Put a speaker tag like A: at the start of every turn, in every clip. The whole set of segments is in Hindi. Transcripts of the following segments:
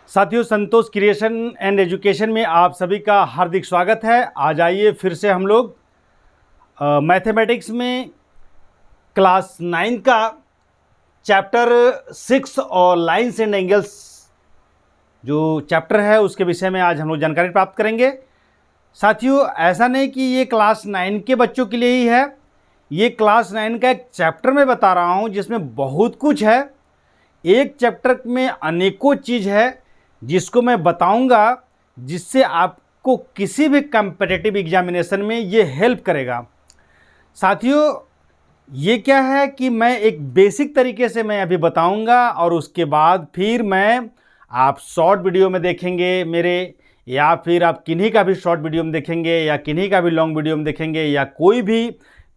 A: साथियों, संतोष क्रिएशन एंड एजुकेशन में आप सभी का हार्दिक स्वागत है। आज आइए फिर से हम लोग मैथमेटिक्स में क्लास 9 का चैप्टर 6 और लाइन्स एंड एंगल्स जो चैप्टर है उसके विषय में आज हम लोग जानकारी प्राप्त करेंगे। साथियों, ऐसा नहीं कि ये क्लास 9 के बच्चों के लिए ही है, ये क्लास 9 का एक चैप्टर मैं बता रहा हूँ जिसमें बहुत कुछ है। एक चैप्टर में अनेकों चीज़ है जिसको मैं बताऊंगा, जिससे आपको किसी भी कम्पिटिटिव एग्जामिनेशन में ये हेल्प करेगा। साथियों, ये क्या है कि मैं एक बेसिक तरीके से मैं अभी बताऊंगा और उसके बाद फिर मैं आप शॉर्ट वीडियो में देखेंगे मेरे, या फिर आप किन्हीं का भी शॉर्ट वीडियो में देखेंगे या किन्हीं का भी लॉन्ग वीडियो में देखेंगे, या कोई भी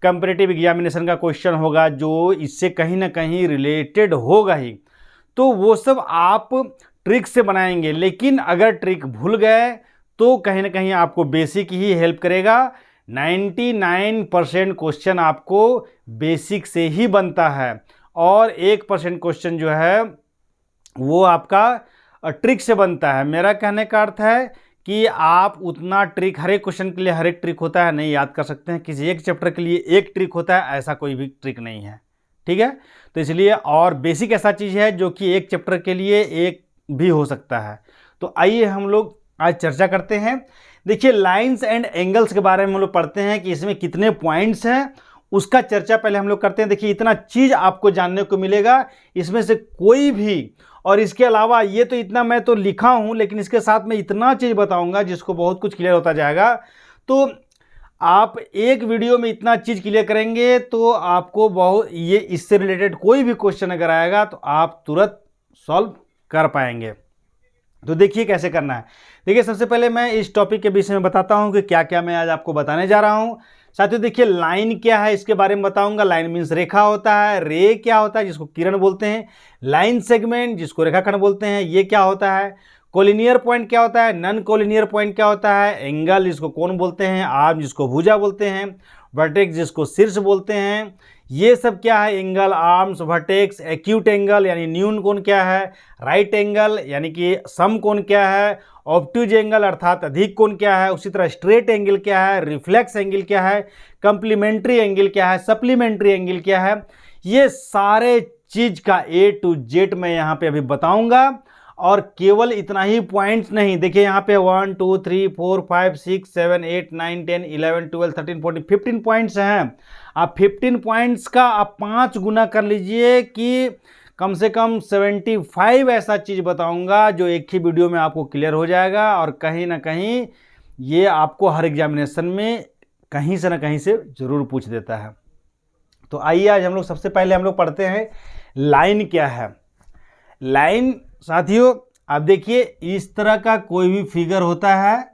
A: कम्पिटिटिव एग्जामिनेशन का क्वेश्चन होगा जो इससे कहीं ना कहीं रिलेटेड होगा ही, तो वो सब आप ट्रिक से बनाएंगे। लेकिन अगर ट्रिक भूल गए तो कहीं ना कहीं आपको बेसिक ही हेल्प करेगा। 99% क्वेश्चन आपको बेसिक से ही बनता है और 1% क्वेश्चन जो है वो आपका ट्रिक से बनता है। मेरा कहने का अर्थ है कि आप उतना ट्रिक, हर एक क्वेश्चन के लिए हर एक ट्रिक होता है नहीं याद कर सकते हैं। किसी एक चैप्टर के लिए एक ट्रिक होता है, ऐसा कोई भी ट्रिक नहीं है, ठीक है। तो इसलिए और बेसिक ऐसा चीज़ है जो कि एक चैप्टर के लिए एक भी हो सकता है। तो आइए हम लोग आज चर्चा करते हैं। देखिए, लाइंस एंड एंगल्स के बारे में हम लोग पढ़ते हैं कि इसमें कितने पॉइंट्स हैं, उसका चर्चा पहले हम लोग करते हैं। देखिए, इतना चीज़ आपको जानने को मिलेगा, इसमें से कोई भी, और इसके अलावा ये तो इतना मैं तो लिखा हूँ, लेकिन इसके साथ में इतना चीज़ बताऊँगा जिसको बहुत कुछ क्लियर होता जाएगा। तो आप एक वीडियो में इतना चीज़ क्लियर करेंगे तो आपको बहुत, ये इससे रिलेटेड कोई भी क्वेश्चन अगर आएगा तो आप तुरंत सॉल्व कर पाएंगे। तो देखिए कैसे करना है। देखिए, सबसे पहले मैं इस टॉपिक के विषय में बताता हूं कि क्या क्या मैं आज आपको बताने जा रहा हूं। साथियों, देखिए, लाइन क्या है इसके बारे में बताऊंगा। लाइन मीन्स रेखा होता है, रे क्या होता है जिसको किरण बोलते हैं, लाइन सेगमेंट जिसको रेखाखंड बोलते हैं ये क्या होता है, कोलिनियर पॉइंट क्या होता है, नॉन कोलिनियर पॉइंट क्या होता है, एंगल जिसको कोण बोलते हैं, आर्म जिसको भुजा बोलते हैं, वर्टेक्स जिसको शीर्ष बोलते हैं, ये सब क्या है, angle, arms, vertex, acute angle यानी न्यून कोण क्या है, राइट एंगल यानी कि सम कोण क्या है, ऑब्ट्यूज एंगल अर्थात अधिक कोण क्या है, उसी तरह स्ट्रेट एंगल क्या है, रिफ्लेक्स एंगल क्या है, कंप्लीमेंट्री एंगल क्या है, सप्लीमेंट्री एंगल क्या है। ये सारे चीज़ का A to Z मैं यहाँ पे अभी बताऊंगा। और केवल इतना ही पॉइंट्स नहीं, देखिए यहाँ पे 1 2 3 4 5 6 7 8 9 10 11 12 13 14 15 पॉइंट्स हैं। आप 15 पॉइंट्स का आप 5 गुना कर लीजिए कि कम से कम 75 ऐसा चीज़ बताऊंगा जो एक ही वीडियो में आपको क्लियर हो जाएगा, और कहीं ना कहीं ये आपको हर एग्जामिनेशन में कहीं से ना कहीं से ज़रूर पूछ देता है। तो आइए आज हम लोग सबसे पहले हम लोग पढ़ते हैं लाइन क्या है। लाइन, साथियों, आप देखिए, इस तरह का कोई भी फिगर होता है,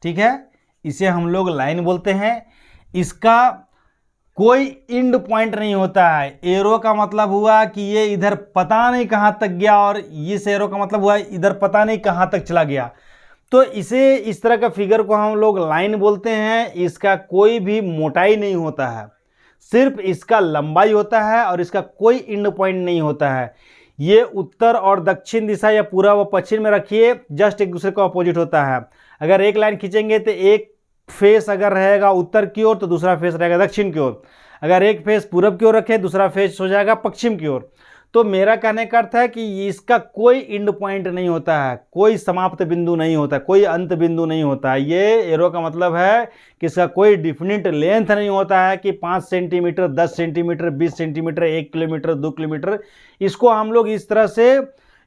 A: ठीक है, इसे हम लोग लाइन बोलते हैं। इसका कोई एंड पॉइंट नहीं होता है। एरो का मतलब हुआ कि ये इधर पता नहीं कहाँ तक गया, और इस एरो का मतलब हुआ इधर पता नहीं कहाँ तक चला गया। तो इसे, इस तरह का फिगर को हम लोग लाइन बोलते हैं। इसका कोई भी मोटाई नहीं होता है, सिर्फ इसका लंबाई होता है और इसका कोई एंड पॉइंट नहीं होता है। ये उत्तर और दक्षिण दिशा या पूर्व व पश्चिम में रखिए, जस्ट एक दूसरे का अपोजिट होता है। अगर एक लाइन खींचेंगे तो एक फेस अगर रहेगा उत्तर की ओर तो दूसरा फेस रहेगा दक्षिण की ओर। अगर एक फेस पूर्व की ओर रखे दूसरा फेस हो जाएगा पश्चिम की ओर। तो मेरा कहने का अर्थ है कि इसका कोई एंड पॉइंट नहीं होता है, कोई समाप्त बिंदु नहीं होता, कोई अंत बिंदु नहीं होता है। ये एरो का मतलब है कि इसका कोई डिफिनिट लेंथ नहीं होता है कि 5 centimetre, 10 centimetre, 20 centimetre, 1 kilometre, 2 kilometre. इसको हम लोग इस तरह से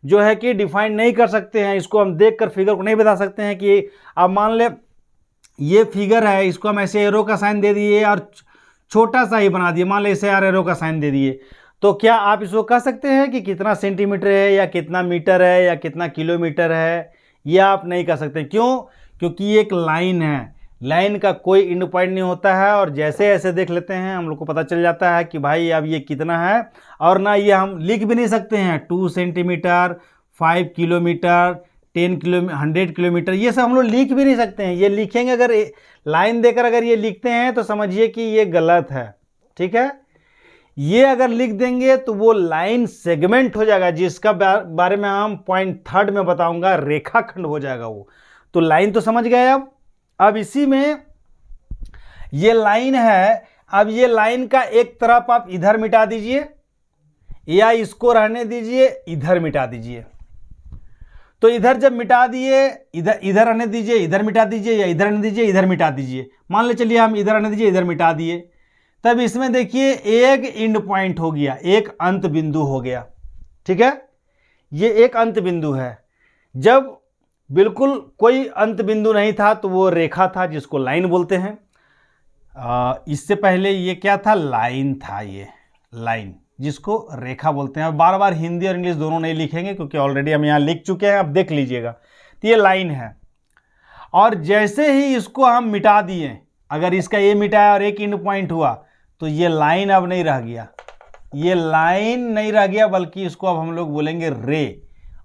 A: जो है कि डिफाइन नहीं कर सकते हैं। इसको हम देख कर फिगर को नहीं बता सकते हैं कि अब मान ले ये फिगर है, इसको हम ऐसे एरो का साइन दे दिए और छोटा सा ही बना दिए, मान ले इसे यार एरो का साइन दे दिए, तो क्या आप इसको कह सकते हैं कि कितना सेंटीमीटर है या कितना मीटर है या कितना किलोमीटर है? ये आप नहीं कह सकते। क्यों? क्योंकि ये एक लाइन है, लाइन का कोई एंड पॉइंट नहीं होता है। और जैसे ऐसे देख लेते हैं हम लोग को पता चल जाता है कि भाई अब ये कितना है, और ना ये हम लिख भी नहीं सकते हैं 2 सेंटीमीटर, 5 किलोमीटर, 10 किलोमीटर, 100 किलोमीटर, ये सब हम लोग लिख भी नहीं सकते हैं। ये लिखेंगे, अगर लाइन देकर अगर ये लिखते हैं तो समझिए कि ये गलत है, ठीक है। ये अगर लिख देंगे तो वो लाइन सेगमेंट हो जाएगा, जिसका बारे में हम पॉइंट 3 में बताऊंगा, रेखाखंड हो जाएगा वो। तो लाइन तो समझ गए। अब इसी में ये लाइन है, अब ये लाइन का एक तरफ आप इधर मिटा दीजिए या इसको रहने दीजिए, इधर मिटा दीजिए। तो इधर जब मिटा दिए, इधर रहने दीजिए, इधर मिटा दीजिए, या इधर रहने दीजिए, इधर मिटा दीजिए। मान ले चलिए हम इधर रहने दीजिए, इधर मिटा दिए, तब इसमें देखिए एक एंड पॉइंट हो गया, एक अंत बिंदु हो गया। ठीक है, ये एक अंत बिंदु है। जब बिल्कुल कोई अंत बिंदु नहीं था तो वो रेखा था, जिसको लाइन बोलते हैं। इससे पहले ये क्या था, लाइन था, ये लाइन जिसको रेखा बोलते हैं। अब बार बार हिंदी और इंग्लिश दोनों नहीं लिखेंगे क्योंकि ऑलरेडी हम यहाँ लिख चुके हैं, अब देख लीजिएगा। तो ये लाइन है, और जैसे ही इसको हम मिटा दिए, अगर इसका ये मिटाया और एक एंड पॉइंट हुआ, तो ये लाइन अब नहीं रह गया, ये लाइन नहीं रह गया, बल्कि इसको अब हम लोग बोलेंगे रे।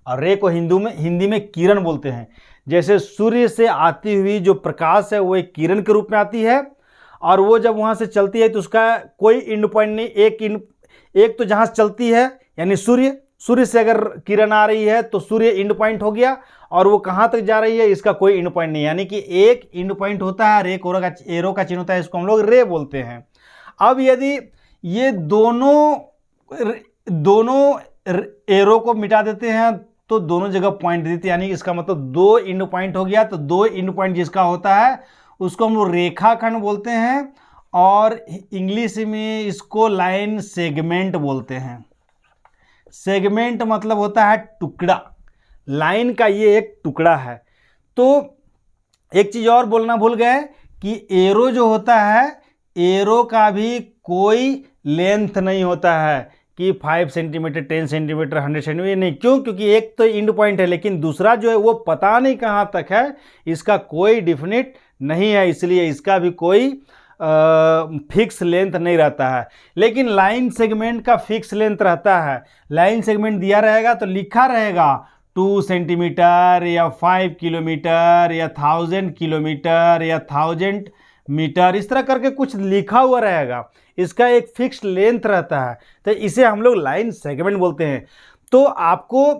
A: और रे को हिंदी में किरण बोलते हैं। जैसे सूर्य से आती हुई जो प्रकाश है वो एक किरण के रूप में आती है, और वो जब वहाँ से चलती है तो उसका कोई एंड पॉइंट नहीं, एक तो जहाँ से चलती है यानी सूर्य से अगर किरण आ रही है तो सूर्य एंड पॉइंट हो गया, और वो कहाँ तक जा रही है इसका कोई एंड पॉइंट नहीं, यानी कि एक एंड पॉइंट होता है और एक एरो का चिन्ह होता है, इसको हम लोग रे बोलते हैं। अब यदि ये दोनों एरो को मिटा देते हैं तो दोनों जगह पॉइंट देते हैं, यानी इसका मतलब दो एंड पॉइंट हो गया। तो दो एंड पॉइंट जिसका होता है उसको हम लोग रेखाखंड बोलते हैं, और इंग्लिश में इसको लाइन सेगमेंट बोलते हैं। सेगमेंट मतलब होता है टुकड़ा, लाइन का ये एक टुकड़ा है। तो एक चीज़ और बोलना भूल गए कि एरो जो होता है, एरो का भी कोई लेंथ नहीं होता है कि 5 सेंटीमीटर, 10 सेंटीमीटर, 100 सेंटीमीटर, नहीं। क्यों? क्योंकि एक तो एंड पॉइंट है, लेकिन दूसरा जो है वो पता नहीं कहाँ तक है, इसका कोई डिफिनिट नहीं है, इसलिए इसका भी कोई फिक्स लेंथ नहीं रहता है। लेकिन लाइन सेगमेंट का फिक्स लेंथ रहता है। लाइन सेगमेंट दिया रहेगा तो लिखा रहेगा 2 सेंटीमीटर या 5 किलोमीटर या 1000 किलोमीटर या 1000 मीटर, इस तरह करके कुछ लिखा हुआ रहेगा। इसका एक फिक्स लेंथ रहता है, तो इसे हम लोग लाइन सेगमेंट बोलते हैं। तो आपको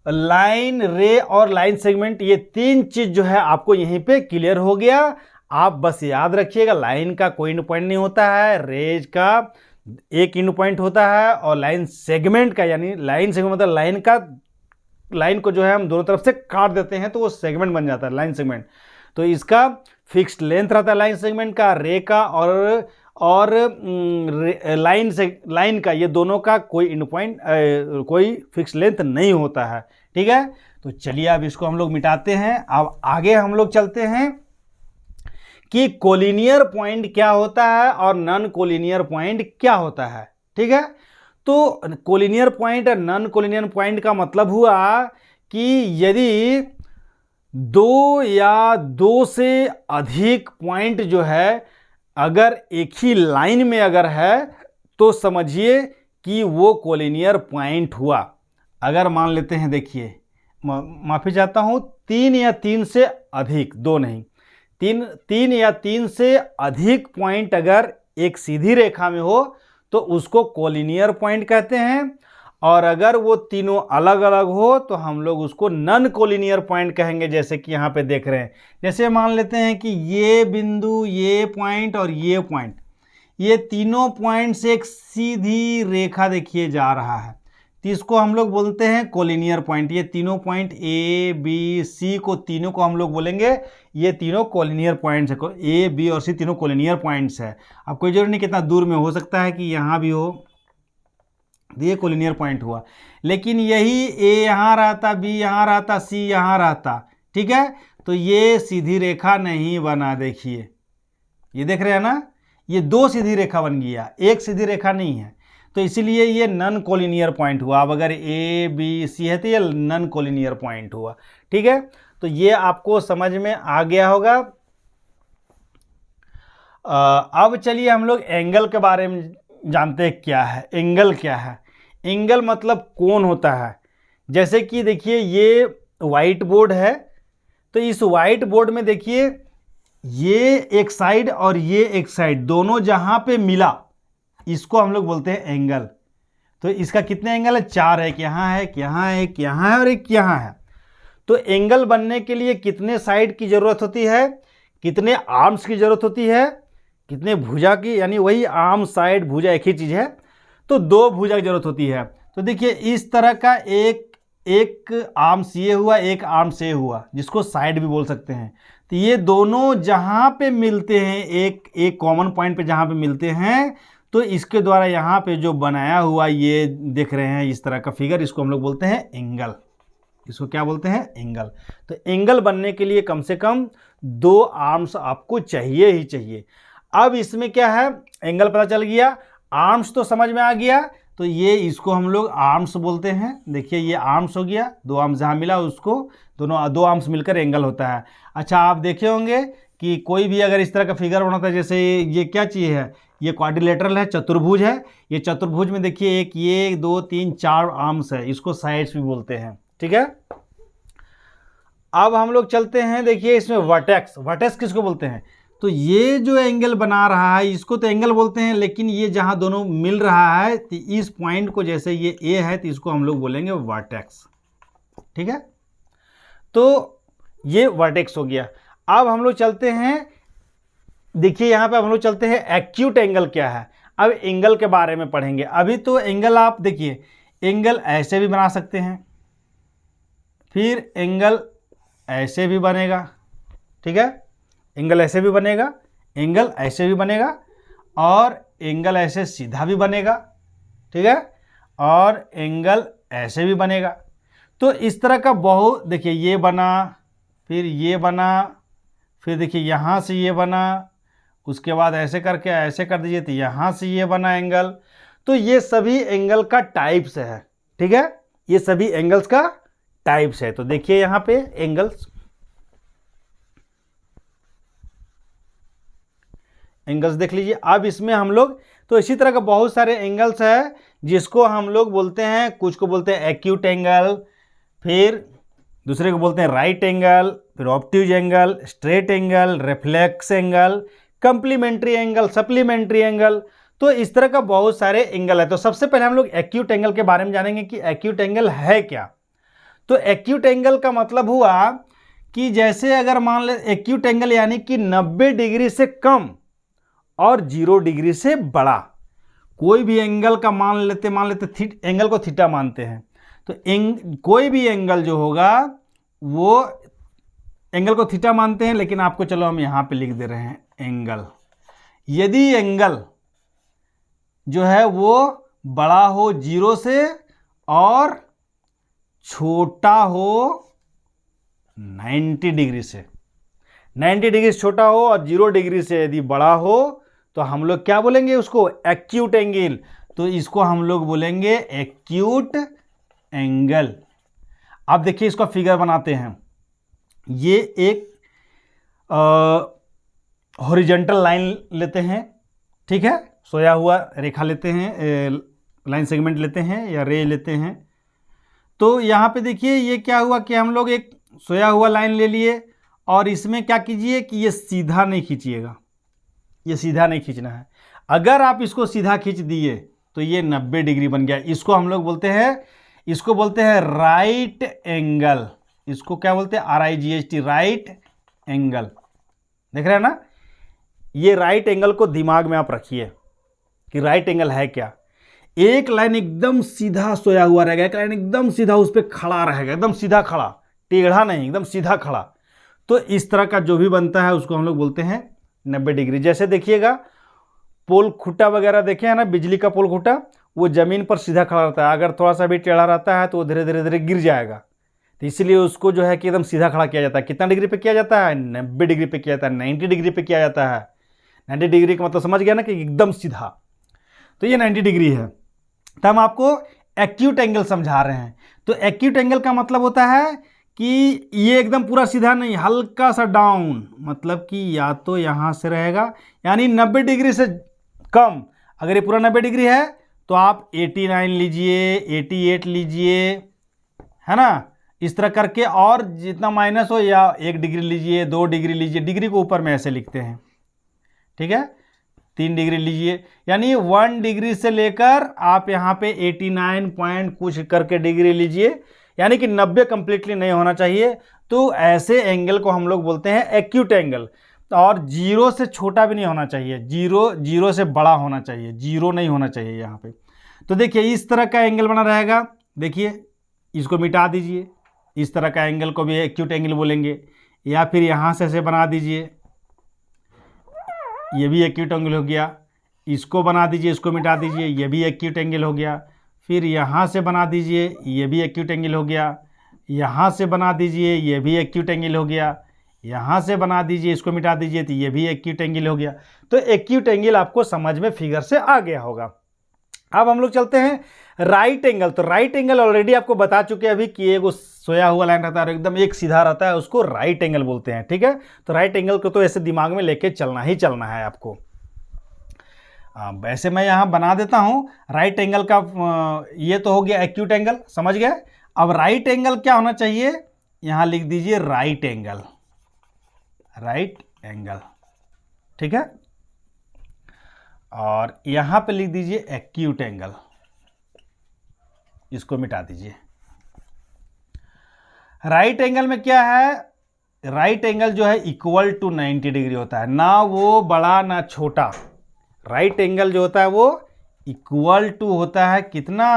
A: लाइन, रे और लाइन सेगमेंट, ये तीन चीज जो है आपको यहीं पे क्लियर हो गया। आप बस याद रखिएगा, लाइन का कोई एंड पॉइंट नहीं होता है, रेज का एक एंड पॉइंट होता है, और लाइन सेगमेंट का, यानी लाइन सेगमेंट मतलब लाइन को जो है हम दोनों तरफ से काट देते हैं तो वो सेगमेंट बन जाता है, लाइन सेगमेंट। तो इसका फिक्स्ड लेंथ रहता है लाइन सेगमेंट का, रे का और लाइन का, ये दोनों का कोई एंड पॉइंट, कोई फिक्स लेंथ नहीं होता है। ठीक है, तो चलिए अब इसको हम लोग मिटाते हैं। अब आगे हम लोग चलते हैं कि कोलिनियर पॉइंट क्या होता है और नॉन कोलिनियर पॉइंट क्या होता है। ठीक है, तो कोलिनियर पॉइंट और नॉन कोलिनियर पॉइंट का मतलब हुआ कि यदि दो या दो से अधिक पॉइंट जो है अगर एक ही लाइन में अगर है तो समझिए कि वो कोलिनियर पॉइंट हुआ। अगर मान लेते हैं, देखिए माफ़ी चाहता हूँ, 3 या 3 से अधिक, 2 नहीं, 3 या 3 से अधिक पॉइंट अगर एक सीधी रेखा में हो तो उसको कोलिनियर पॉइंट कहते हैं, और अगर वो तीनों अलग अलग हो तो हम लोग उसको नॉन कोलिनियर पॉइंट कहेंगे। जैसे कि यहाँ पे देख रहे हैं, जैसे मान लेते हैं कि ये बिंदु, ये पॉइंट और ये पॉइंट, ये तीनों पॉइंट से एक सीधी रेखा देखिए जा रहा है, तो इसको हम लोग बोलते हैं कोलिनियर पॉइंट। ये तीनों पॉइंट ए बी सी को, तीनों को हम लोग बोलेंगे ये तीनों कोलिनियर पॉइंट्स है। ए बी और सी तीनों कोलिनियर पॉइंट्स है। अब कोई जरूरी नहीं कितना दूर में हो सकता है कि यहाँ भी हो, ये कोलिनियर पॉइंट हुआ। लेकिन यही ए यहाँ रहता, बी यहाँ रहता, सी यहाँ रहता, ठीक है, तो ये सीधी रेखा नहीं बना। देखिए ये देख रहे हैं ना, ये दो सीधी रेखा बन गया, एक सीधी रेखा नहीं है, तो इसीलिए ये नॉन कोलिनियर पॉइंट हुआ। अब अगर ए बी सी है तो ये नॉन कोलिनियर पॉइंट हुआ। ठीक है, तो ये आपको समझ में आ गया होगा। अब चलिए हम लोग एंगल के बारे में जानते हैं क्या है एंगल। क्या है एंगल? मतलब कोण होता है। जैसे कि देखिए ये वाइट बोर्ड है, तो इस वाइट बोर्ड में देखिए ये एक साइड और ये एक साइड, दोनों जहाँ पे मिला, इसको हम लोग बोलते हैं एंगल। तो इसका कितने एंगल है? 4 है, एक यहाँ है, एक यहाँ है, एक यहाँ है और एक यहाँ है। तो एंगल बनने के लिए कितने साइड की जरूरत होती है, कितने आर्म्स की जरूरत होती है, कितने भुजा की, यानी वही आर्म साइड भुजा एक ही चीज है, तो 2 भुजा की जरूरत होती है। तो देखिए इस तरह का एक आर्म ये हुआ, एक आर्म से हुआ, जिसको साइड भी बोल सकते हैं। तो ये दोनों जहां पे मिलते हैं, एक कॉमन पॉइंट पे जहां पे मिलते हैं, तो इसके द्वारा यहाँ पे जो बनाया हुआ ये देख रहे हैं इस तरह का फिगर, इसको हम लोग बोलते हैं एंगल। इसको क्या बोलते हैं? एंगल। तो एंगल बनने के लिए कम से कम 2 आर्म्स आपको चाहिए ही चाहिए। अब इसमें क्या है, एंगल पता चल गया, आर्म्स तो समझ में आ गया, तो ये इसको हम लोग आर्म्स बोलते हैं। देखिए ये आर्म्स हो गया, 2 आर्म्स जहाँ मिला उसको दोनों 2 आर्म्स मिलकर एंगल होता है। अच्छा आप देखे होंगे कि कोई भी अगर इस तरह का फिगर बनाता है, जैसे ये क्या चीज़ है, ये क्वाड्रिलेटरल है, चतुर्भुज है। ये चतुर्भुज में देखिए एक ये 2 3 4 आर्म्स है, इसको साइड्स भी बोलते हैं। ठीक है, अब हम लोग चलते हैं, देखिए इसमें वर्टेक्स। वर्टेक्स किसको बोलते हैं? तो ये जो एंगल बना रहा है इसको तो एंगल बोलते हैं, लेकिन ये जहां दोनों मिल रहा है तो इस पॉइंट को, जैसे ये ए है तो इसको हम लोग बोलेंगे वर्टेक्स। ठीक है, तो ये वर्टेक्स हो गया। अब हम लोग चलते हैं, देखिए यहां पे हम लोग चलते हैं एक्यूट एंगल क्या है। अब एंगल के बारे में पढ़ेंगे। अभी तो एंगल आप देखिए, एंगल ऐसे भी बना सकते हैं, फिर एंगल ऐसे भी बनेगा। ठीक है, एंगल ऐसे भी बनेगा, एंगल ऐसे भी बनेगा, और एंगल ऐसे सीधा भी बनेगा। ठीक है, और एंगल ऐसे भी बनेगा। तो इस तरह का बहुत, देखिए ये बना, फिर ये बना, फिर देखिए यहाँ से ये बना, उसके बाद ऐसे करके ऐसे कर दीजिए तो यहाँ से ये बना एंगल। तो ये सभी एंगल का टाइप्स है। ठीक है, ये सभी एंगल्स का टाइप्स है। तो देखिए यहाँ पे एंगल्स देख लीजिए। अब इसमें हम लोग, तो इसी तरह का बहुत सारे एंगल्स है जिसको हम लोग बोलते हैं, कुछ को बोलते हैं एक्यूट एंगल, फिर दूसरे को बोलते हैं राइट एंगल, फिर obtuse angle, straight angle, reflex angle, complementary angle, supplementary angle. तो इस तरह का बहुत सारे एंगल है। तो सबसे पहले हम लोग एक्यूट एंगल के बारे में जानेंगे कि एक्यूट एंगल है क्या। तो एक्यूट एंगल का मतलब हुआ कि जैसे अगर मान ले एक्यूट एंगल यानी कि 90 डिग्री से कम और 0 डिग्री से बड़ा कोई भी एंगल का मान लेते एंगल को थीटा मानते हैं। तो कोई भी एंगल जो होगा वो एंगल को थीटा मानते हैं, लेकिन आपको चलो हम यहां पे लिख दे रहे हैं एंगल। यदि एंगल जो है वो बड़ा हो 0 से और छोटा हो 90 डिग्री से, 90 डिग्री से छोटा हो और 0 डिग्री से यदि बड़ा हो, तो हम लोग क्या बोलेंगे उसको? Acute angle. तो इसको हम लोग बोलेंगे एक्यूट एंगल। अब देखिए इसका फिगर बनाते हैं। ये एक हॉरिजॉन्टल लाइन लेते हैं, ठीक है, सोया हुआ रेखा लेते हैं, लाइन सेगमेंट लेते हैं या रे लेते हैं। तो यहाँ पे देखिए ये क्या हुआ कि हम लोग एक सोया हुआ लाइन ले लिए, और इसमें क्या कीजिए कि ये सीधा नहीं खींचिएगा, ये सीधा नहीं खींचना है। अगर आप इसको सीधा खींच दिए तो ये 90 डिग्री बन गया। इसको हम लोग बोलते हैं राइट एंगल। इसको क्या बोलते हैं? RIGHT, right angle. देख रहे हैं ना? ये राइट एंगल को दिमाग में आप रखिए कि राइट एंगल है क्या। एक लाइन एकदम सीधा सोया हुआ रहेगा, एक लाइन एकदम सीधा उस पर खड़ा रहेगा, एकदम सीधा खड़ा, टेढ़ा नहीं, एकदम सीधा खड़ा। तो इस तरह का जो भी बनता है उसको हम लोग बोलते हैं 90 डिग्री। जैसे देखिएगा पोल खुट्टा वगैरह देखे हैं ना, बिजली का पोल खुट्टा, वो जमीन पर सीधा खड़ा रहता है। अगर थोड़ा सा भी टेढ़ा रहता है तो वो धीरे धीरे गिर जाएगा। तो इसलिए उसको जो है कि एकदम सीधा खड़ा किया जाता है। कितना डिग्री पे किया जाता है? 90 डिग्री पे किया जाता है, 90 डिग्री पे किया जाता है। 90 डिग्री का मतलब समझ गया ना कि एकदम सीधा। तो ये 90 डिग्री है। तो हम आपको एक्यूट एंगल समझा रहे हैं। तो एक्यूट एंगल का मतलब होता है कि ये एकदम पूरा सीधा नहीं, हल्का सा डाउन, मतलब कि या तो यहाँ से रहेगा, यानी 90 डिग्री से कम। अगर ये पूरा 90 डिग्री है तो आप 89 लीजिए, 88 लीजिए, है ना, इस तरह करके, और जितना माइनस हो या 1 डिग्री लीजिए, 2 डिग्री लीजिए। डिग्री को ऊपर में ऐसे लिखते हैं, ठीक है। 3 डिग्री लीजिए, यानी 1 डिग्री से लेकर आप यहाँ पे 89 पॉइंट कुछ करके डिग्री लीजिए, यानी कि 90 कंप्लीटली नहीं होना चाहिए। तो ऐसे एंगल को हम लोग बोलते हैं एक्यूट एंगल। और 0 से छोटा भी नहीं होना चाहिए, 0 से बड़ा होना चाहिए, 0 नहीं होना चाहिए यहाँ पे। तो देखिए इस तरह का एंगल बना रहेगा, देखिए इसको मिटा दीजिए, इस तरह का एंगल को भी एक्यूट एंगल बोलेंगे। या फिर यहाँ से ऐसे बना दीजिए, ये भी एक्यूट एंगल हो गया। इसको बना दीजिए, इसको मिटा दीजिए, ये भी एक्यूट एंगल हो गया। फिर यहाँ से बना दीजिए, ये भी एक्यूट एंगल हो गया। यहाँ से बना दीजिए, ये भी एक्यूट एंगल हो गया। यहाँ से बना दीजिए, इसको मिटा दीजिए, तो ये भी एक्यूट एंगल हो गया। तो एक्यूट एंगल आपको समझ में फिगर से आ गया होगा। अब हम लोग चलते हैं राइट एंगल। तो राइट एंगल ऑलरेडी आपको बता चुके हैं अभी कि एक सोया हुआ लाइन रहता है और एकदम एक सीधा रहता है, उसको राइट एंगल बोलते हैं, ठीक है। तो राइट एंगल को तो ऐसे दिमाग में लेके चलना ही चलना है आपको। वैसे मैं यहाँ बना देता हूँ राइट एंगल का, ये तो हो गया एक्यूट एंगल, समझ गए। अब राइट एंगल क्या होना चाहिए, यहाँ लिख दीजिए राइट एंगल, राइट एंगल, ठीक है। और यहाँ पे लिख दीजिए एक्यूट एंगल, इसको मिटा दीजिए। राइट एंगल में क्या है, राइट एंगल जो है इक्वल टू 90 डिग्री होता है, ना वो बड़ा ना छोटा। राइट एंगल जो होता है वो इक्वल टू होता है कितना,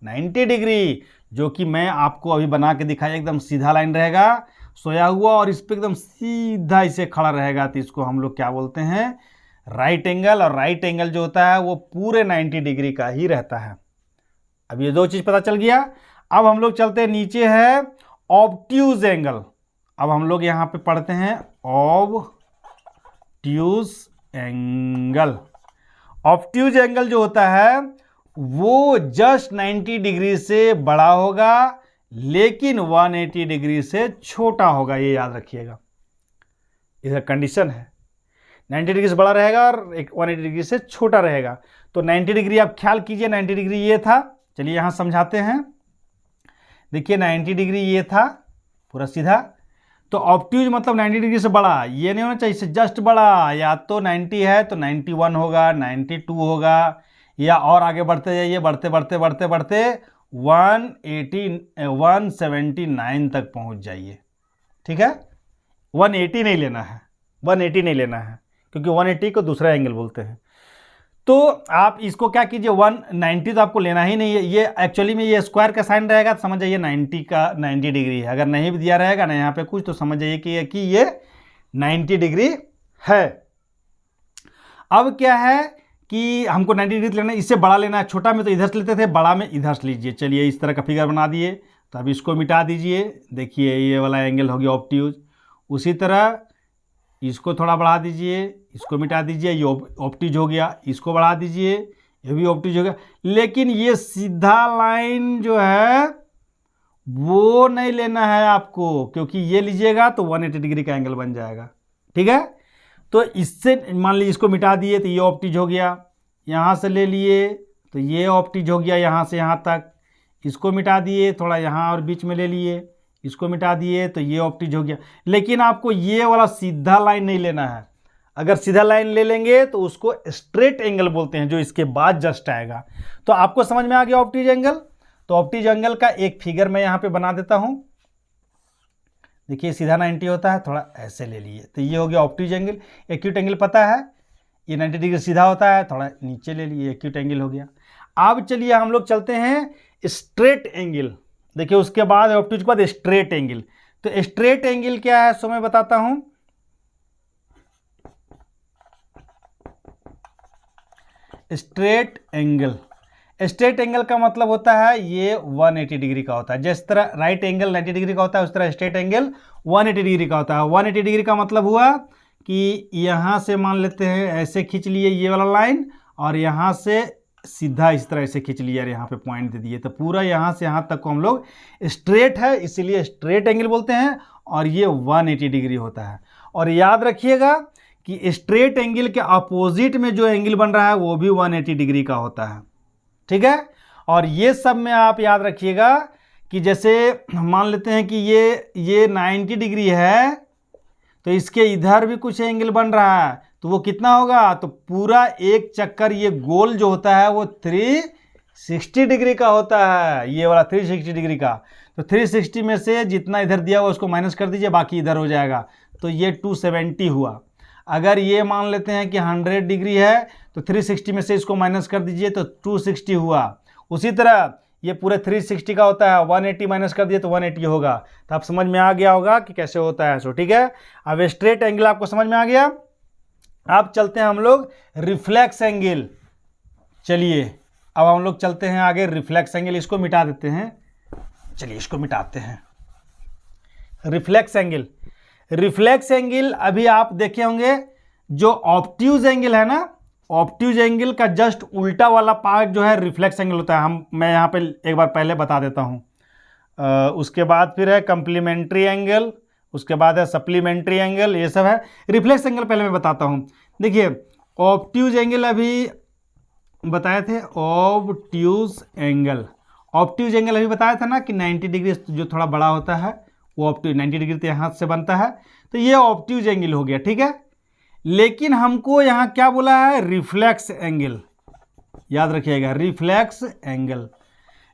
A: 90 डिग्री, जो कि मैं आपको अभी बना के दिखाया, एकदम सीधा लाइन रहेगा सोया हुआ और इस पर एकदम सीधा इसे खड़ा रहेगा। तो इसको हम लोग क्या बोलते हैं, राइट एंगल। और राइट एंगल जो होता है वो पूरे 90 डिग्री का ही रहता है। अब ये दो चीज़ पता चल गया। अब हम लोग चलते हैं, नीचे है ऑब्ट्यूज एंगल। अब हम लोग यहाँ पे पढ़ते हैं ऑब्ट्यूज एंगल। ऑब्ट्यूज एंगल जो होता है वो जस्ट 90 डिग्री से बड़ा होगा, लेकिन 180 डिग्री से छोटा होगा, ये याद रखिएगा। इधर कंडीशन है 90 डिग्री से बड़ा रहेगा और 180 डिग्री से छोटा रहेगा। तो 90 डिग्री आप ख्याल कीजिए, 90 डिग्री ये था, चलिए यहाँ समझाते हैं। देखिए 90 डिग्री ये था पूरा सीधा, तो ऑब्ट्यूज मतलब 90 डिग्री से बड़ा, ये नहीं होना चाहिए, इससे जस्ट बड़ा। या तो 90 है तो 91 होगा, 92 होगा, या और आगे बढ़ते जाइए, बढ़ते बढ़ते बढ़ते बढ़ते 179 तक पहुंच जाइए, ठीक है। 180 नहीं लेना है, 180 नहीं लेना है, क्योंकि 180 को दूसरा एंगल बोलते हैं। तो आप इसको क्या कीजिए, 190 तो आपको लेना ही नहीं है। ये एक्चुअली में ये स्क्वायर का साइन रहेगा तो समझ जाइए 90 का 90 डिग्री है। अगर नहीं भी दिया रहेगा ना यहाँ पे कुछ, तो समझ जाइए कि ये 90 डिग्री है। अब क्या है कि हमको 90 डिग्री लेना है, इससे बड़ा लेना है। छोटा में तो इधर से लेते थे, बड़ा में इधर से लीजिए। चलिए इस तरह का फिगर बना दिए। तो अब इसको मिटा दीजिए, देखिए ये वाला एंगल हो गया ऑब्ट्यूज। उसी तरह इसको थोड़ा बढ़ा दीजिए, इसको मिटा दीजिए, ये ऑब्ट्यूज हो गया। इसको बढ़ा दीजिए, ये भी ऑब्ट्यूज हो गया। लेकिन ये सीधा लाइन जो है वो नहीं लेना है आपको, क्योंकि ये लीजिएगा तो 180 डिग्री का एंगल बन जाएगा, ठीक है। तो इससे मान लीजिए इसको मिटा दिए तो ये ऑब्ट्यूज हो गया। यहाँ से ले लिए तो ये ऑब्ट्यूज हो गया यहाँ से यहाँ तक। इसको मिटा दिए, थोड़ा यहाँ और बीच में ले लिए, इसको मिटा दिए तो ये ऑब्ट्यूज हो गया। लेकिन आपको ये वाला सीधा लाइन नहीं लेना है। अगर सीधा लाइन ले लेंगे तो उसको स्ट्रेट एंगल बोलते हैं, जो इसके बाद जस्ट आएगा। तो आपको समझ में आ गया ऑब्ट्यूज एंगल। तो ऑब्ट्यूज एंगल का एक फिगर मैं यहाँ पे बना देता हूँ। देखिए सीधा 90 होता है, थोड़ा ऐसे ले लिए तो ये हो गया ऑब्ट्यूज एंगल। एक्यूट एंगल पता है, ये 90 डिग्री सीधा होता है, थोड़ा नीचे ले लिए, एक्यूट एंगल हो गया। अब चलिए हम लोग चलते हैं स्ट्रेट एंगल। देखिए उसके बाद ऑब्ट्यूज के बाद स्ट्रेट एंगल। तो स्ट्रेट एंगल क्या है सो मैं बताता हूं। स्ट्रेट एंगल, स्ट्रेट एंगल का मतलब होता है ये 180 डिग्री का होता है। जिस तरह राइट एंगल 90 डिग्री का होता है, उस तरह स्ट्रेट एंगल 180 डिग्री का होता है। 180 डिग्री का मतलब हुआ कि यहाँ से मान लेते हैं ऐसे खींच लिए ये वाला लाइन, और यहाँ से सीधा इस तरह से खींच लिया और यहाँ पे पॉइंट दे दिए, तो पूरा यहाँ से यहाँ तक को हम लोग स्ट्रेट है, इसीलिए स्ट्रेट एंगल बोलते हैं। और ये 180 डिग्री होता है। और याद रखिएगा कि स्ट्रेट एंगल के अपोजिट में जो एंगल बन रहा है वो भी 180 डिग्री का होता है, ठीक है। और ये सब में आप याद रखिएगा कि जैसे मान लेते हैं कि ये 90 डिग्री है, तो इसके इधर भी कुछ एंगल बन रहा है, तो वो कितना होगा, तो पूरा एक चक्कर ये गोल जो होता है वो 360 डिग्री का होता है, ये वाला 360 डिग्री का। तो 360 में से जितना इधर दिया हुआ उसको माइनस कर दीजिए, बाकी इधर हो जाएगा, तो ये 270 हुआ। अगर ये मान लेते हैं कि 100 डिग्री है तो 360 में से इसको माइनस कर दीजिए तो 260 हुआ। उसी तरह ये पूरे 360 का होता है, 180 माइनस कर दिए तो 180 होगा। तो आप समझ में आ गया होगा कि कैसे होता है। सो ठीक है, अब स्ट्रेट एंगल आपको समझ में आ गया। अब चलते हैं हम लोग रिफ्लेक्स एंगल। चलिए अब हम लोग चलते हैं आगे रिफ्लेक्स एंगल, इसको मिटा देते हैं। चलिए इसको मिटाते हैं। रिफ्लेक्स एंगल, रिफ्लेक्स एंगल अभी आप देखे होंगे, जो ऑब्ट्यूज एंगल है ना, ऑब्ट्यूज एंगल का जस्ट उल्टा वाला पार्ट जो है रिफ्लेक्स एंगल होता है। मैं यहाँ पे एक बार पहले बता देता हूँ। उसके बाद फिर है कंप्लीमेंट्री एंगल, उसके बाद है सप्लीमेंट्री एंगल, ये सब है। रिफ्लेक्स एंगल पहले मैं बताता हूँ। देखिए ऑब्ट्यूज एंगल अभी बताए थे, ऑब्ट्यूज एंगल, ऑब्ट्यूज एंगल अभी बताया था ना कि 90 डिग्री जो थोड़ा बड़ा होता है वो ऑब्ट्यूज 90 डिग्री तो यहाँ से बनता है, तो ये ऑब्ट्यूज एंगल हो गया, ठीक है। लेकिन हमको यहाँ क्या बोला है, रिफ्लेक्स एंगल, याद रखिएगा रिफ्लेक्स एंगल।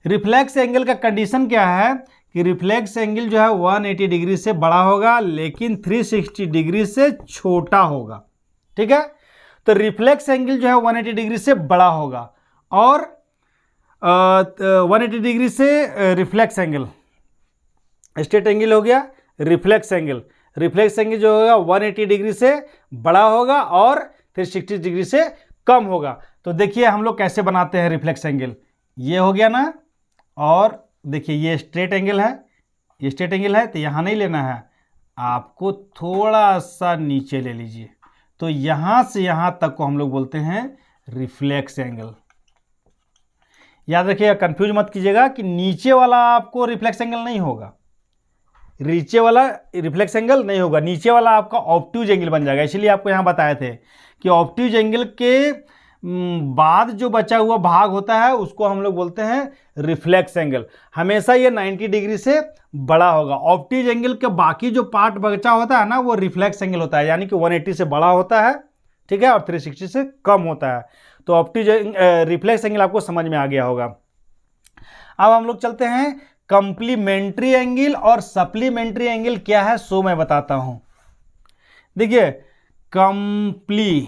A: रिफ्लेक्स एंगल का कंडीशन क्या है कि रिफ्लेक्स एंगल जो है 180 डिग्री से बड़ा होगा लेकिन 360 डिग्री से छोटा होगा, ठीक है। तो रिफ्लेक्स एंगल जो है 180 डिग्री से बड़ा होगा और 180 डिग्री से रिफ्लेक्स एंगल, स्ट्रेट एंगल हो गया रिफ्लेक्स एंगल। रिफ्लेक्स एंगल जो होगा 180 डिग्री से बड़ा होगा और 360 डिग्री से कम होगा। तो देखिए हम लोग कैसे बनाते हैं रिफ्लेक्स एंगल, ये हो गया ना, और देखिए ये स्ट्रेट एंगल है, ये स्ट्रेट एंगल है, तो यहाँ नहीं लेना है आपको, थोड़ा सा नीचे ले लीजिए, तो यहाँ से यहाँ तक को हम लोग बोलते हैं रिफ्लेक्स एंगल। याद रखिएगा, कंफ्यूज मत कीजिएगा कि नीचे वाला आपको रिफ्लेक्स एंगल नहीं होगा, नीचे वाला रिफ्लेक्स एंगल नहीं होगा, नीचे वाला आपका ऑब्ट्यूज एंगल बन जाएगा। इसलिए आपको यहाँ बताए थे कि ऑब्ट्यूज एंगल के बाद जो बचा हुआ भाग होता है उसको हम लोग बोलते हैं रिफ्लेक्स एंगल। हमेशा ये 90 डिग्री से बड़ा होगा। ऑब्ट्यूज एंगल के बाकी जो पार्ट बचा होता है ना वो रिफ्लेक्स एंगल होता है, यानी कि 180 से बड़ा होता है, ठीक है, और 360 से कम होता है। तो ऑब्ट्यूज रिफ्लेक्स एंगल आपको समझ में आ गया होगा। अब हम लोग चलते हैं कंप्लीमेंट्री एंगल और सप्लीमेंट्री एंगल क्या है सो मैं बताता हूं। देखिए कंप्लीमेंट्री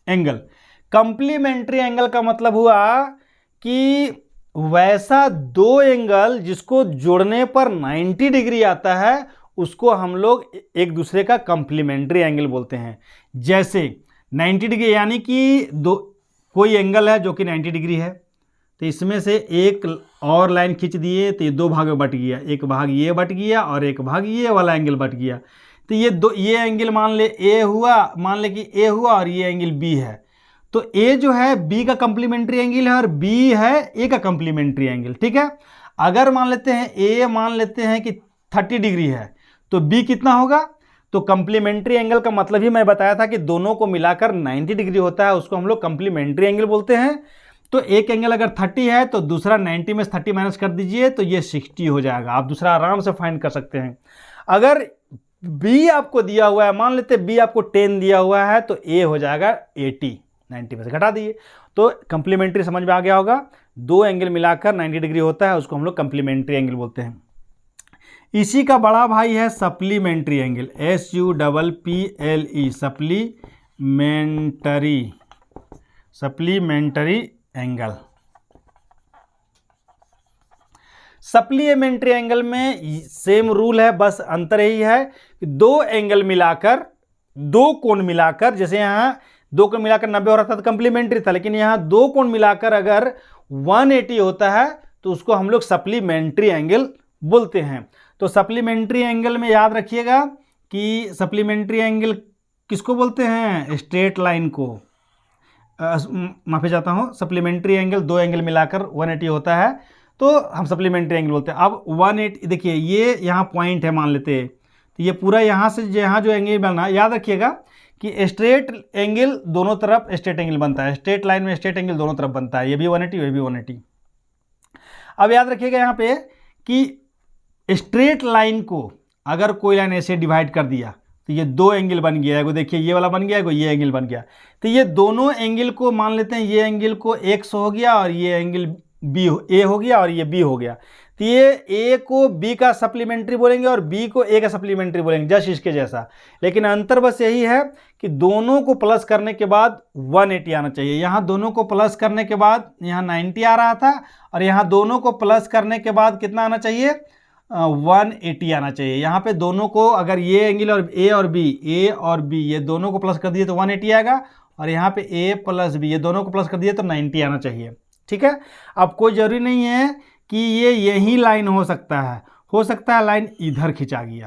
A: एंगल, कंप्लीमेंट्री एंगल का मतलब हुआ कि वैसा दो एंगल जिसको जोड़ने पर 90 डिग्री आता है उसको हम लोग एक दूसरे का कंप्लीमेंट्री एंगल बोलते हैं। जैसे 90 डिग्री यानी कि दो कोई एंगल है जो कि 90 डिग्री है, तो इसमें से एक और लाइन खींच दिए तो ये दो भाग में बट गया, एक भाग ये बट गया और एक भाग ये वाला एंगल बट गया। तो ये एंगल मान ले ए हुआ, मान ले कि ए हुआ और ये एंगल बी है, तो ए जो है बी का कंप्लीमेंट्री एंगल है और बी है ए का कंप्लीमेंट्री एंगल, ठीक है। अगर मान लेते हैं ए मान लेते हैं कि 30 डिग्री है तो बी कितना होगा, तो कंप्लीमेंट्री एंगल का मतलब ही मैं बताया था कि दोनों को मिलाकर 90 डिग्री होता है, उसको हम लोग कंप्लीमेंट्री एंगल बोलते हैं। तो एक एंगल अगर 30 है तो दूसरा 90 में 30 माइनस कर दीजिए तो ये 60 हो जाएगा। आप दूसरा आराम से फाइंड कर सकते हैं। अगर बी आपको दिया हुआ है, मान लेते बी आपको 10 दिया हुआ है तो ए हो जाएगा 80, 90 में से घटा दिए, तो कंप्लीमेंट्री समझ में आ गया होगा। दो एंगल मिलाकर 90 डिग्री होता है, उसको हम लोग कंप्लीमेंट्री एंगल बोलते हैं। इसी का बड़ा भाई है supplementary angle, SUPPLE, supplementary angle. Supplementary angle में सेम रूल है, बस अंतर यही है कि दो एंगल मिलाकर, दो कोण मिलाकर, जैसे यहाँ दो कोण मिलाकर 90 हो रहा था तो कंप्लीमेंट्री था, लेकिन यहाँ दो कोण मिलाकर अगर 180 होता है तो उसको हम लोग सप्लीमेंट्री एंगल बोलते हैं। तो सप्लीमेंट्री एंगल में याद रखिएगा कि सप्लीमेंट्री एंगल किसको बोलते हैं, स्ट्रेट लाइन को, माफी चाहता हूँ, सप्लीमेंट्री एंगल दो एंगल मिलाकर 180 होता है तो हम सप्लीमेंट्री एंगल बोलते हैं। अब 180 देखिए ये यहाँ पॉइंट है मान लेते हैं, तो ये पूरा यहाँ से यहाँ जो एंगल बनना, याद रखिएगा कि स्ट्रेट एंगल दोनों तरफ स्ट्रेट एंगल बनता है, स्ट्रेट लाइन में स्ट्रेट एंगल दोनों तरफ बनता है, ये भी 180 ये भी 180। अब याद रखिएगा यहाँ पे कि स्ट्रेट लाइन को अगर कोई लाइन ऐसे डिवाइड कर दिया तो ये दो एंगल बन गया है, देखिए ये वाला बन गया है, ये एंगल बन गया। तो ये दोनों एंगल को मान लेते हैं, ये एंगल को x हो गया और ये एंगल b a हो गया और ये b हो गया। तो ये a को b का सप्लीमेंट्री बोलेंगे और b को a का सप्लीमेंट्री बोलेंगे, जस्ट इसके जैसा। लेकिन अंतर बस यही है कि दोनों को प्लस करने के बाद 180 आना चाहिए। यहाँ दोनों को प्लस करने के बाद यहाँ 90 आ रहा था और यहाँ दोनों को प्लस करने के बाद कितना आना चाहिए, 180 आना चाहिए। यहाँ पे दोनों को अगर ये एंगल और a और b ये दोनों को प्लस कर दिए तो 180 आएगा, और यहाँ पे a प्लस b ये दोनों को प्लस कर दिए तो 90 आना चाहिए। ठीक है। अब कोई ज़रूरी नहीं है कि ये यही लाइन हो सकता है लाइन इधर खिंचा गया,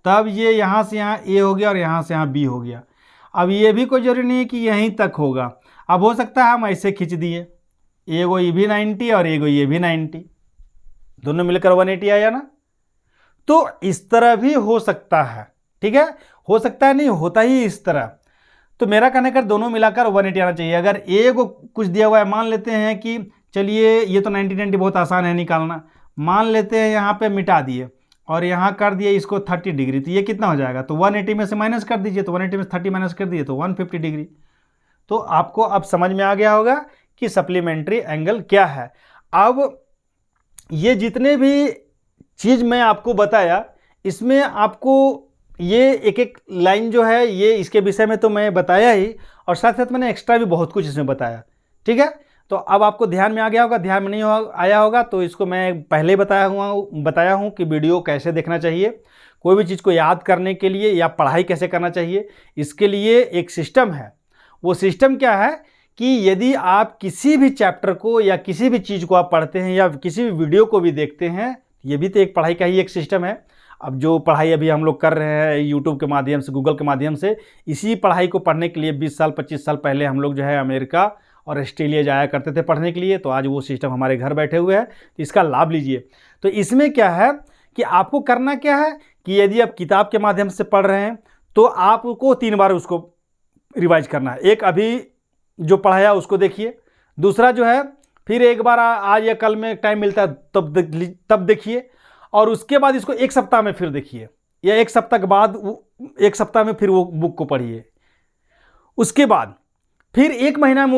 A: तब ये यहाँ से यहाँ a हो गया और यहाँ से यहाँ b हो गया। अब ये भी कोई ज़रूरी नहीं है कि यहीं तक होगा, अब हो सकता है हम ऐसे खींच दिए, एगो ये भी 90 और एगो ये भी 90, दोनों मिलकर 180 आया ना। तो इस तरह भी हो सकता है, ठीक है, हो सकता है, नहीं होता ही इस तरह। तो मेरा कहने का दोनों मिलाकर 180 आना चाहिए। अगर ए को कुछ दिया हुआ है, मान लेते हैं कि चलिए ये तो 90 बहुत आसान है निकालना, मान लेते हैं यहाँ पे मिटा दिए और यहाँ कर दिए इसको 30 डिग्री, तो ये कितना हो जाएगा, तो 180 में से माइनस कर दीजिए, तो 180 में से 30 माइनस कर दिए तो 150 डिग्री। तो आपको अब समझ में आ गया होगा कि सप्लीमेंट्री एंगल क्या है। अब ये जितने भी चीज़ मैं आपको बताया, इसमें आपको ये एक एक लाइन जो है ये इसके विषय में तो मैं बताया ही, और साथ साथ मैंने एक्स्ट्रा भी बहुत कुछ इसमें बताया। ठीक है, तो अब आपको ध्यान में आ गया होगा, ध्यान में नहीं आया होगा तो इसको मैं पहले ही बताया हूँ कि वीडियो कैसे देखना चाहिए, कोई भी चीज़ को याद करने के लिए या पढ़ाई कैसे करना चाहिए, इसके लिए एक सिस्टम है। वो सिस्टम क्या है कि यदि आप किसी भी चैप्टर को या किसी भी चीज़ को आप पढ़ते हैं या किसी भी वीडियो को भी देखते हैं, ये भी तो एक पढ़ाई का ही एक सिस्टम है। अब जो पढ़ाई अभी हम लोग कर रहे हैं यूट्यूब के माध्यम से, गूगल के माध्यम से, इसी पढ़ाई को पढ़ने के लिए 20 साल 25 साल पहले हम लोग जो है अमेरिका और ऑस्ट्रेलिया जाया करते थे पढ़ने के लिए। तो आज वो सिस्टम हमारे घर बैठे हुए है, तो इसका लाभ लीजिए। तो इसमें क्या है कि आपको करना क्या है कि यदि आप किताब के माध्यम से पढ़ रहे हैं तो आपको 3 बार उसको रिवाइज करना है। एक अभी जो पढ़ाया उसको देखिए, दूसरा जो है फिर एक बार आज या कल में टाइम मिलता है तब देखिए, और उसके बाद इसको 1 सप्ताह में फिर देखिए, या 1 सप्ताह के बाद 1 सप्ताह में फिर वो बुक को पढ़िए, उसके बाद फिर 1 महीना में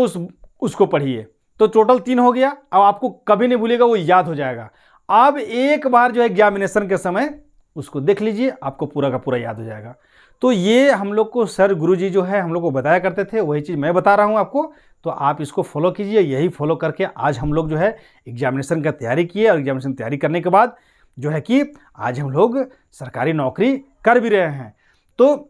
A: उसको पढ़िए। तो टोटल 3 हो गया। अब आपको कभी नहीं भूलेगा, वो याद हो जाएगा। अब एक बार जो है एग्जामिनेशन के समय उसको देख लीजिए, आपको पूरा का पूरा याद हो जाएगा। तो ये हम लोग को सर गुरुजी जो है हम लोग को बताया करते थे, वही चीज़ मैं बता रहा हूँ आपको। तो आप इसको फॉलो कीजिए, यही फॉलो करके आज हम लोग जो है एग्जामिनेशन का तैयारी किए, और एग्जामिनेशन तैयारी करने के बाद जो है कि आज हम लोग सरकारी नौकरी कर भी रहे हैं। तो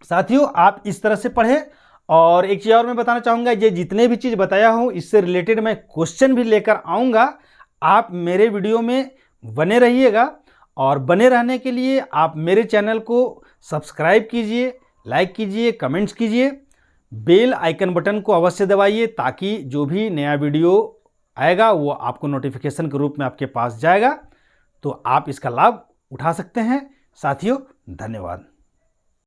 A: साथियों आप इस तरह से पढ़ें। और एक चीज़ और मैं बताना चाहूँगा, ये जितने भी चीज़ बताया हूँ इससे रिलेटेड मैं क्वेश्चन भी लेकर आऊँगा। आप मेरे वीडियो में बने रहिएगा, और बने रहने के लिए आप मेरे चैनल को सब्सक्राइब कीजिए, लाइक कीजिए, कमेंट्स कीजिए, बेल आइकन बटन को अवश्य दबाइए, ताकि जो भी नया वीडियो आएगा वो आपको नोटिफिकेशन के रूप में आपके पास जाएगा। तो आप इसका लाभ उठा सकते हैं। साथियों धन्यवाद।